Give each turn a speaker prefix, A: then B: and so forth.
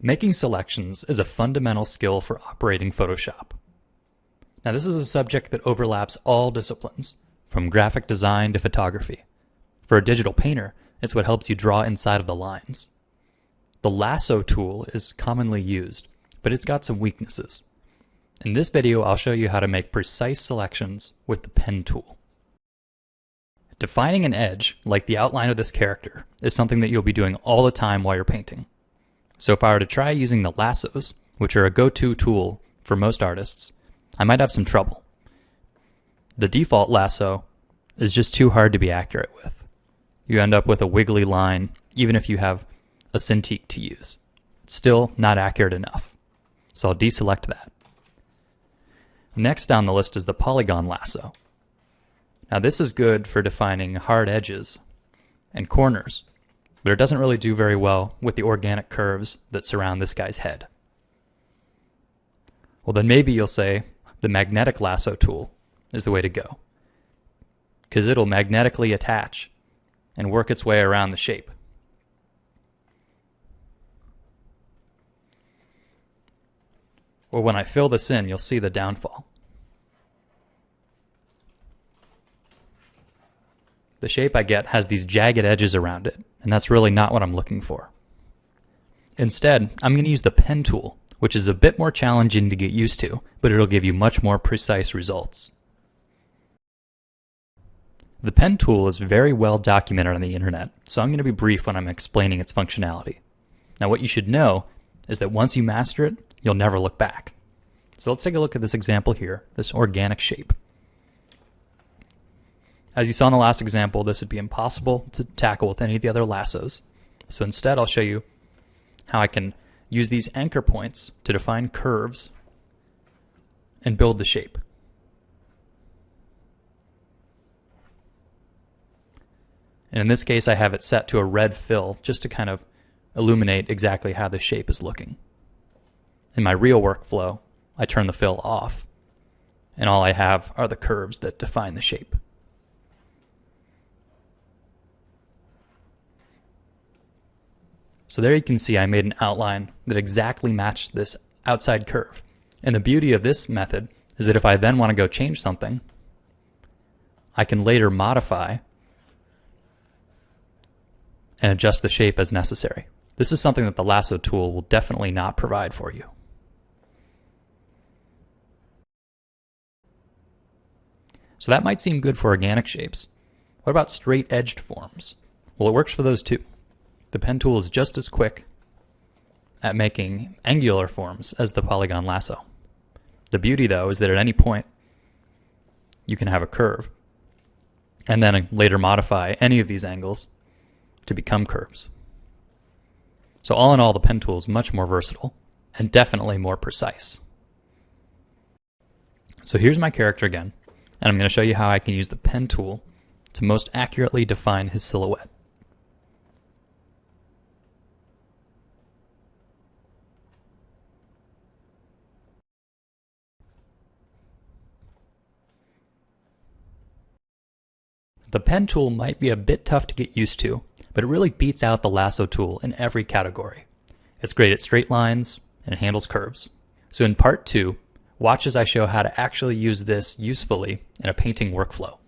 A: Making selections is a fundamental skill for operating Photoshop. Now, this is a subject that overlaps all disciplines, from graphic design to photography. For a digital painter, it's what helps you draw inside of the lines. The lasso tool is commonly used, but it's got some weaknesses. In this video, I'll show you how to make precise selections with the pen tool. Defining an edge, like the outline of this character, is something that you'll be doing all the time while you're painting. So if I were to try using the lassos, which are a go-to tool for most artists, I might have some trouble. The default lasso is just too hard to be accurate with. You end up with a wiggly line, even if you have a Cintiq to use. It's still not accurate enough. So I'll deselect that. Next down the list is the polygon lasso. Now this is good for defining hard edges and corners, but it doesn't really do very well with the organic curves that surround this guy's head. Well, then maybe you'll say the magnetic lasso tool is the way to go, because it'll magnetically attach and work its way around the shape. Well, when I fill this in, you'll see the downfall. The shape I get has these jagged edges around it, and that's really not what I'm looking for. Instead, I'm going to use the pen tool, which is a bit more challenging to get used to, but it'll give you much more precise results. The pen tool is very well documented on the internet, so I'm going to be brief when I'm explaining its functionality. Now, what you should know is that once you master it, you'll never look back. So let's take a look at this example here, this organic shape. As you saw in the last example, this would be impossible to tackle with any of the other lassos. So instead, I'll show you how I can use these anchor points to define curves and build the shape. And in this case, I have it set to a red fill just to kind of illuminate exactly how the shape is looking. In my real workflow, I turn the fill off, and all I have are the curves that define the shape. So there you can see I made an outline that exactly matched this outside curve. And the beauty of this method is that if I then want to go change something, I can later modify and adjust the shape as necessary. This is something that the lasso tool will definitely not provide for you. So that might seem good for organic shapes. What about straight-edged forms? Well, it works for those too. The pen tool is just as quick at making angular forms as the polygon lasso. The beauty, though, is that at any point you can have a curve and then later modify any of these angles to become curves. So all in all, the pen tool is much more versatile and definitely more precise. So here's my character again, and I'm going to show you how I can use the pen tool to most accurately define his silhouette. The pen tool might be a bit tough to get used to, but it really beats out the lasso tool in every category. It's great at straight lines and it handles curves. So in part 2, watch as I show how to actually use this usefully in a painting workflow.